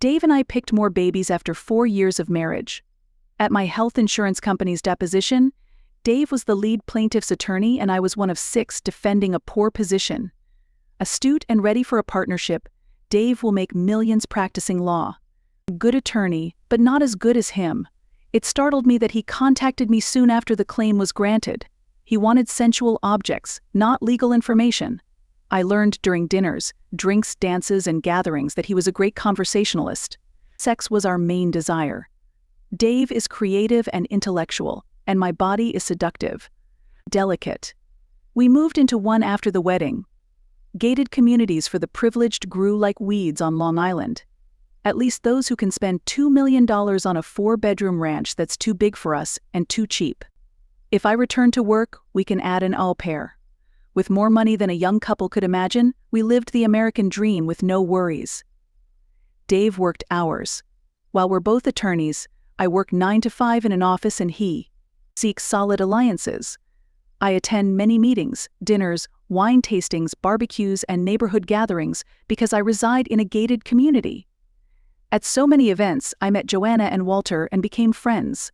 Dave and I picked more babies after 4 years of marriage. At my health insurance company's deposition, Dave was the lead plaintiff's attorney and I was one of 6 defending a poor position. Astute and ready for a partnership, Dave will make millions practicing law. A good attorney, but not as good as him. It startled me that he contacted me soon after the claim was granted. He wanted sensual objects, not legal information. I learned during dinners, drinks, dances, and gatherings that he was a great conversationalist. Sex was our main desire. Dave is creative and intellectual, and my body is seductive. Delicate. We moved into one after the wedding. Gated communities for the privileged grew like weeds on Long Island. At least those who can spend $2 million on a 4-bedroom ranch that's too big for us and too cheap. If I return to work, we can add an au pair. With more money than a young couple could imagine, we lived the American dream with no worries. Dave worked hours. While we're both attorneys, I work 9 to 5 in an office and he seeks solid alliances. I attend many meetings, dinners, wine tastings, barbecues, and neighborhood gatherings because I reside in a gated community. At so many events, I met Joanna and Walter and became friends.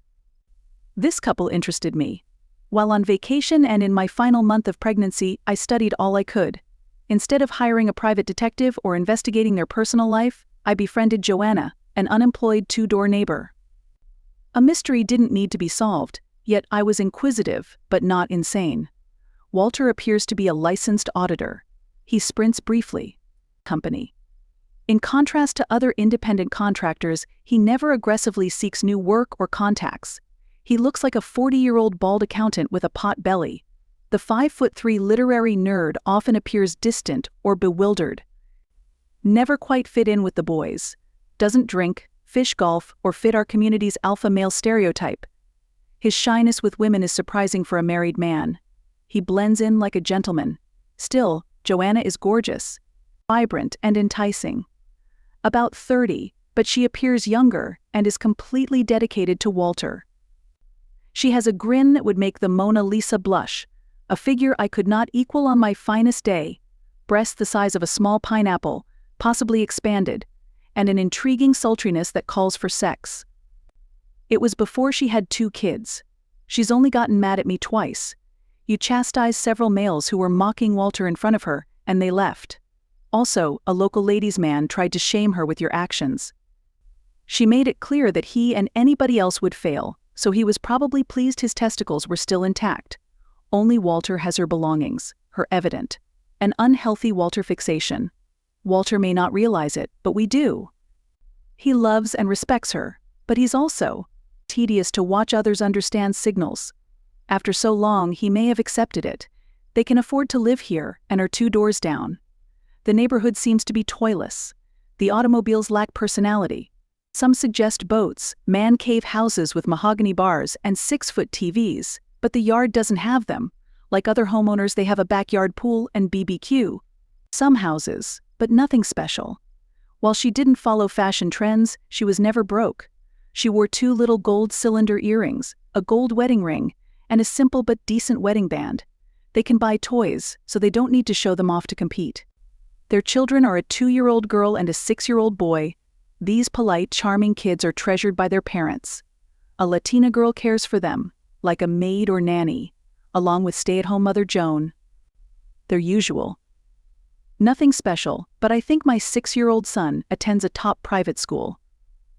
This couple interested me. While on vacation and in my final month of pregnancy, I studied all I could. Instead of hiring a private detective or investigating their personal life, I befriended Joanna, an unemployed 2-door neighbor. A mystery didn't need to be solved, yet I was inquisitive, but not insane. Walter appears to be a licensed auditor. He sprints briefly. Company. In contrast to other independent contractors, he never aggressively seeks new work or contacts. He looks like a 40-year-old bald accountant with a pot belly. The 5'3" literary nerd often appears distant or bewildered. Never quite fit in with the boys. Doesn't drink, fish golf, or fit our community's alpha male stereotype. His shyness with women is surprising for a married man. He blends in like a gentleman. Still, Joanna is gorgeous, vibrant, and enticing. About 30, but she appears younger and is completely dedicated to Walter. She has a grin that would make the Mona Lisa blush, a figure I could not equal on my finest day, breasts the size of a small pineapple, possibly expanded, and an intriguing sultriness that calls for sex. It was before she had 2 kids. She's only gotten mad at me twice. You chastised several males who were mocking Walter in front of her, and they left. Also, a local ladies' man tried to shame her with your actions. She made it clear that he and anybody else would fail, so he was probably pleased his testicles were still intact. Only Walter has her belongings, her evident. An unhealthy Walter fixation. Walter may not realize it, but we do. He loves and respects her, but he's also tedious to watch others understand signals. After so long, he may have accepted it. They can afford to live here and are 2 doors down. The neighborhood seems to be toyless. The automobiles lack personality. Some suggest boats, man cave houses with mahogany bars and 6-foot TVs, but the yard doesn't have them. Like other homeowners, they have a backyard pool and BBQ. Some houses, but nothing special. While she didn't follow fashion trends, she was never broke. She wore 2 little gold cylinder earrings, a gold wedding ring, and a simple but decent wedding band. They can buy toys, so they don't need to show them off to compete. Their children are a 2-year-old girl and a 6-year-old boy. These polite, charming kids are treasured by their parents. A Latina girl cares for them, like a maid or nanny, along with stay-at-home mother Joan. They're usual. Nothing special, but I think my 6-year-old son attends a top private school.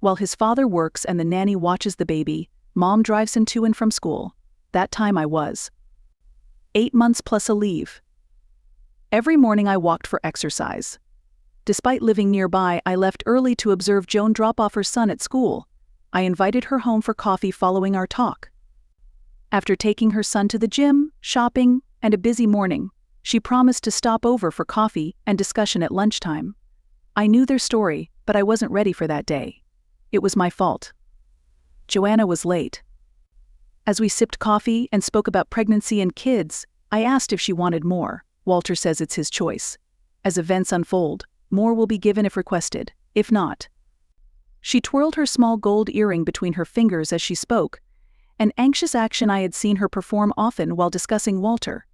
While his father works and the nanny watches the baby, mom drives him to and from school. That time I was 8 months plus a leave. Every morning I walked for exercise. Despite living nearby, I left early to observe Joan drop off her son at school. I invited her home for coffee following our talk. After taking her son to the gym, shopping, and a busy morning, she promised to stop over for coffee and discussion at lunchtime. I knew their story, but I wasn't ready for that day. It was my fault. Joanna was late. As we sipped coffee and spoke about pregnancy and kids, I asked if she wanted more. Walter says it's his choice. As events unfold, more will be given if requested. If not. She twirled her small gold earring between her fingers as she spoke, an anxious action I had seen her perform often while discussing Walter.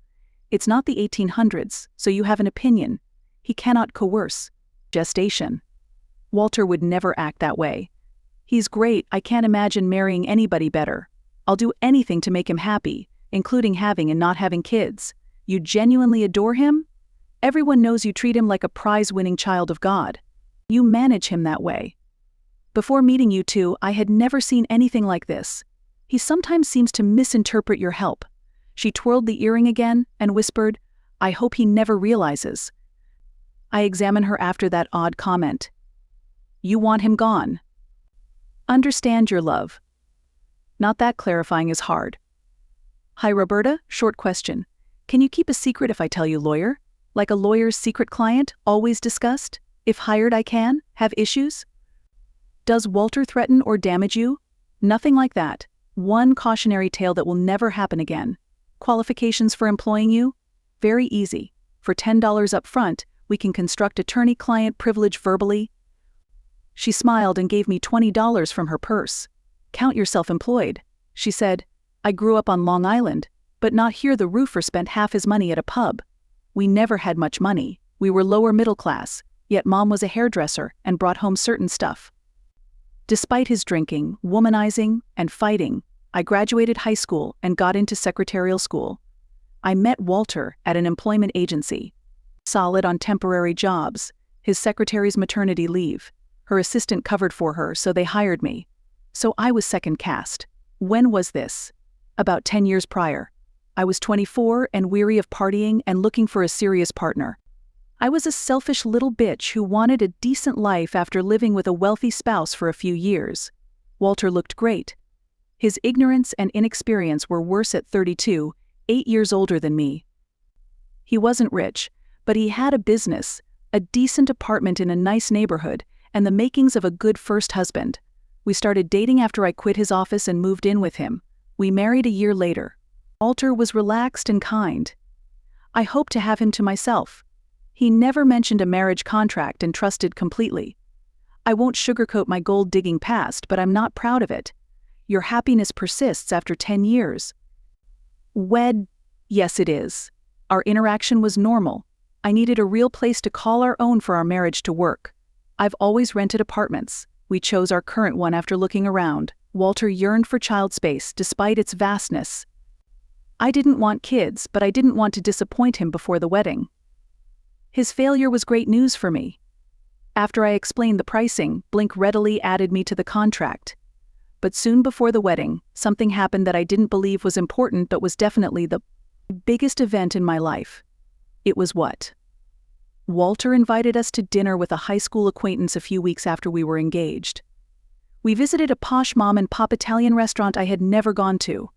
It's not the 1800s, so you have an opinion. He cannot coerce. Gestation. Walter would never act that way. He's great, I can't imagine marrying anybody better. I'll do anything to make him happy, including having and not having kids. You genuinely adore him? Everyone knows you treat him like a prize-winning child of God. You manage him that way. Before meeting you two, I had never seen anything like this. He sometimes seems to misinterpret your help. She twirled the earring again and whispered, I hope he never realizes. I examine her after that odd comment. You want him gone. Understand your love. Not that clarifying is hard. Hi Roberta, short question. Can you keep a secret if I tell you lawyer? Like a lawyer's secret client, always discussed? If hired I can, have issues? Does Walter threaten or damage you? Nothing like that. One cautionary tale that will never happen again. Qualifications for employing you? Very easy. For $10 up front, we can construct attorney-client privilege verbally. She smiled and gave me $20 from her purse. Count yourself employed. She said, I grew up on Long Island, but not here. The roofer spent half his money at a pub. We never had much money. We were lower middle class, yet Mom was a hairdresser and brought home certain stuff. Despite his drinking, womanizing, and fighting, I graduated high school and got into secretarial school. I met Walter at an employment agency. Solid on temporary jobs, his secretary's maternity leave. Her assistant covered for her, so they hired me. So I was second cast. When was this? About 10 years prior. I was 24 and weary of partying and looking for a serious partner. I was a selfish little bitch who wanted a decent life after living with a wealthy spouse for a few years. Walter looked great. His ignorance and inexperience were worse at 32, 8 years older than me. He wasn't rich, but he had a business, a decent apartment in a nice neighborhood, and the makings of a good first husband. We started dating after I quit his office and moved in with him. We married a year later. Walter was relaxed and kind. I hoped to have him to myself. He never mentioned a marriage contract and trusted completely. I won't sugarcoat my gold-digging past, but I'm not proud of it. Your happiness persists after 10 years. Yes it is. Our interaction was normal. I needed a real place to call our own for our marriage to work. I've always rented apartments. We chose our current one after looking around. Walter yearned for child space despite its vastness. I didn't want kids, but I didn't want to disappoint him before the wedding. His failure was great news for me. After I explained the pricing, Blink readily added me to the contract. But soon before the wedding, something happened that I didn't believe was important but was definitely the biggest event in my life. It was what? Walter invited us to dinner with a high school acquaintance a few weeks after we were engaged. We visited a posh mom-and-pop Italian restaurant I had never gone to.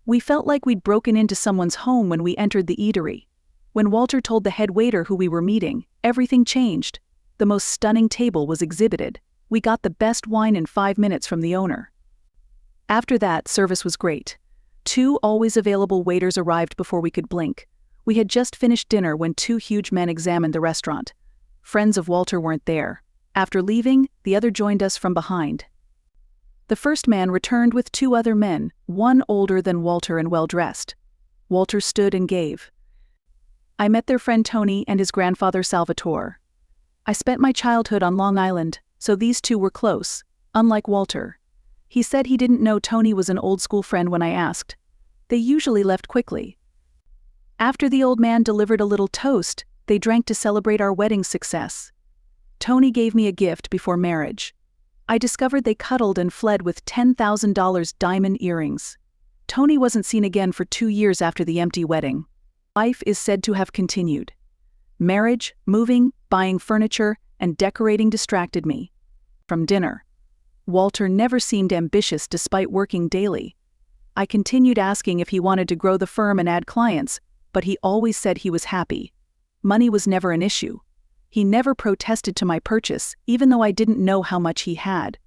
We felt like we'd broken into someone's home when we entered the eatery. When Walter told the head waiter who we were meeting, everything changed. The most stunning table was exhibited. We got the best wine in 5 minutes from the owner. After that, service was great. 2 always available waiters arrived before we could blink. We had just finished dinner when 2 huge men examined the restaurant. Friends of Walter weren't there. After leaving, the other joined us from behind. The first man returned with 2 other men, one older than Walter and well-dressed. Walter stood and gave. I met their friend Tony and his grandfather Salvatore. I spent my childhood on Long Island, so these 2 were close, unlike Walter. He said he didn't know Tony was an old-school friend when I asked. They usually left quickly. After the old man delivered a little toast, they drank to celebrate our wedding success. Tony gave me a gift before marriage. I discovered they cuddled and fled with $10,000 diamond earrings. Tony wasn't seen again for 2 years after the empty wedding. Life is said to have continued. Marriage, moving, buying furniture, and decorating distracted me from dinner. Walter never seemed ambitious despite working daily. I continued asking if he wanted to grow the firm and add clients, but he always said he was happy. Money was never an issue. He never protested to my purchase, even though I didn't know how much he had.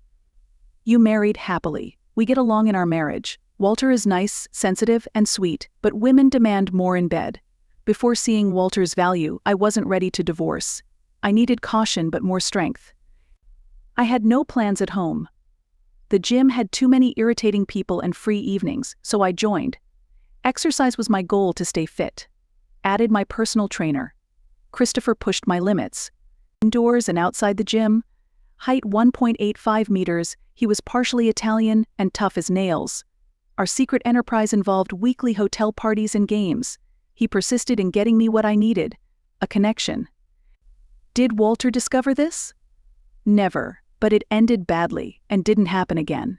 You married happily. We get along in our marriage. Walter is nice, sensitive, and sweet, but women demand more in bed. Before seeing Walter's value, I wasn't ready to divorce. I needed caution but more strength. I had no plans at home. The gym had too many irritating people and free evenings, so I joined. Exercise was my goal to stay fit. Added my personal trainer. Christopher pushed my limits. Indoors and outside the gym, Height 1.85 meters, he was partially Italian and tough as nails. Our secret enterprise involved weekly hotel parties and games. He persisted in getting me what I needed, a connection. Did Walter discover this? Never, but it ended badly and didn't happen again.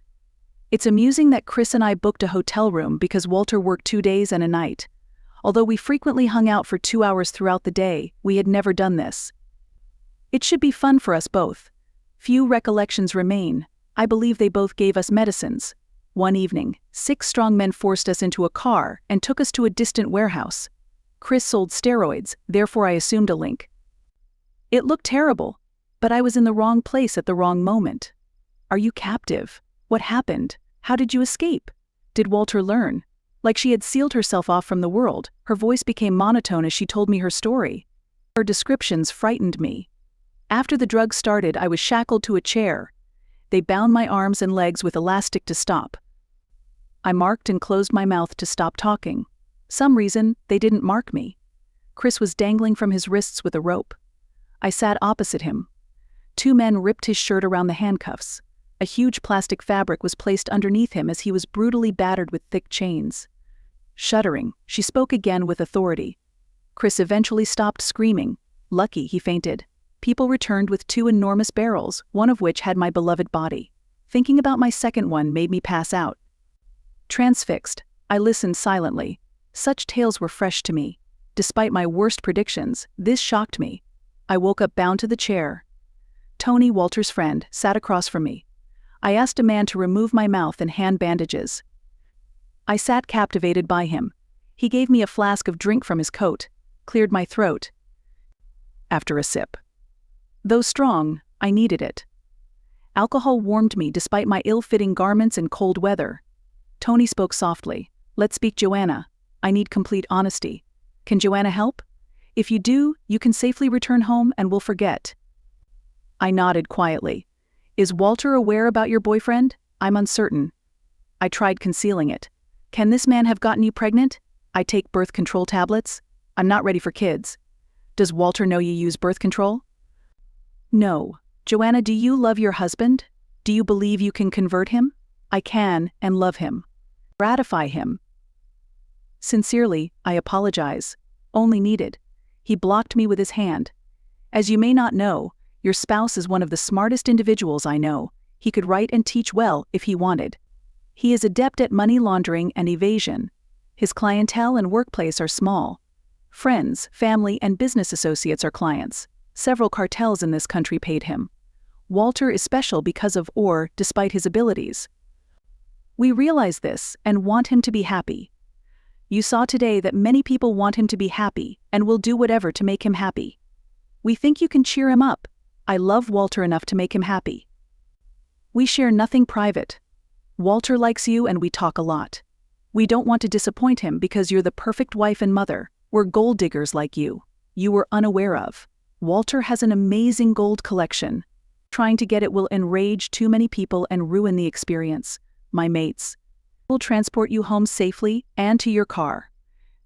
It's amusing that Chris and I booked a hotel room because Walter worked 2 days and a night. Although we frequently hung out for 2 hours throughout the day, we had never done this. It should be fun for us both. Few recollections remain. I believe they both gave us medicines. One evening, 6 strong men forced us into a car and took us to a distant warehouse. Chris sold steroids, therefore I assumed a link. It looked terrible, but I was in the wrong place at the wrong moment. Are you captive? What happened? How did you escape? Did Walter learn? Like she had sealed herself off from the world, her voice became monotone as she told me her story. Her descriptions frightened me. After the drugs started, I was shackled to a chair. They bound my arms and legs with elastic to stop. I marked and closed my mouth to stop talking. Some reason, they didn't mark me. Chris was dangling from his wrists with a rope. I sat opposite him. 2 men ripped his shirt around the handcuffs. A huge plastic fabric was placed underneath him as he was brutally battered with thick chains. Shuddering, she spoke again with authority. Chris eventually stopped screaming. Lucky he fainted. People returned with 2 enormous barrels, one of which had my beloved body. Thinking about my second one made me pass out. Transfixed, I listened silently. Such tales were fresh to me. Despite my worst predictions, this shocked me. I woke up bound to the chair. Tony, Walter's friend, sat across from me. I asked a man to remove my mouth and hand bandages. I sat captivated by him. He gave me a flask of drink from his coat, cleared my throat. After a sip. Though strong, I needed it. Alcohol warmed me despite my ill-fitting garments and cold weather. Tony spoke softly. Let's speak, Joanna. I need complete honesty. Can Joanna help? If you do, you can safely return home and we'll forget. I nodded quietly. Is Walter aware about your boyfriend? I'm uncertain. I tried concealing it. Can this man have gotten you pregnant? I take birth control tablets. I'm not ready for kids. Does Walter know you use birth control? No. Joanna, do you love your husband? Do you believe you can convert him? I can and love him. Ratify him. Sincerely, I apologize. Only needed. He blocked me with his hand. As you may not know, your spouse is one of the smartest individuals I know. He could write and teach well if he wanted. He is adept at money laundering and evasion. His clientele and workplace are small. Friends, family, and business associates are clients. Several cartels in this country paid him. Walter is special because of or despite his abilities. We realize this and want him to be happy. You saw today that many people want him to be happy and will do whatever to make him happy. We think you can cheer him up. I love Walter enough to make him happy. We share nothing private. Walter likes you and we talk a lot. We don't want to disappoint him because you're the perfect wife and mother. We're gold diggers like you. You were unaware of. Walter has an amazing gold collection. Trying to get it will enrage too many people and ruin the experience. My mates will transport you home safely and to your car.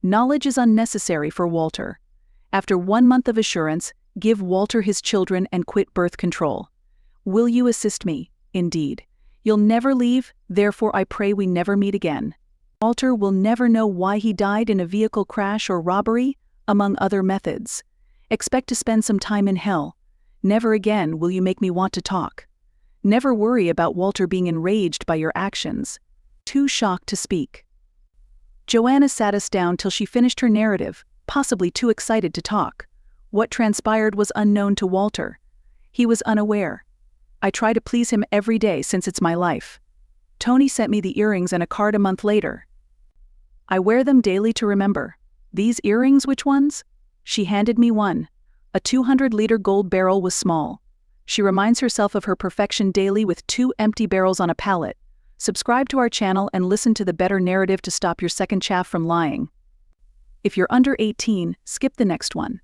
Knowledge is unnecessary for Walter. After 1 month of assurance, give Walter his children and quit birth control. Will you assist me? Indeed. You'll never leave, therefore I pray we never meet again. Walter will never know why he died in a vehicle crash or robbery, among other methods. Expect to spend some time in hell. Never again will you make me want to talk. Never worry about Walter being enraged by your actions. Too shocked to speak. Joanna sat us down till she finished her narrative, possibly too excited to talk. What transpired was unknown to Walter. He was unaware. I try to please him every day since it's my life. Tony sent me the earrings and a card a month later. I wear them daily to remember. These earrings, which ones? She handed me one. A 200-liter gold barrel was small. She reminds herself of her perfection daily with 2 empty barrels on a pallet. Subscribe to our channel and listen to the better narrative to stop your second chaff from lying. If you're under 18, skip the next one.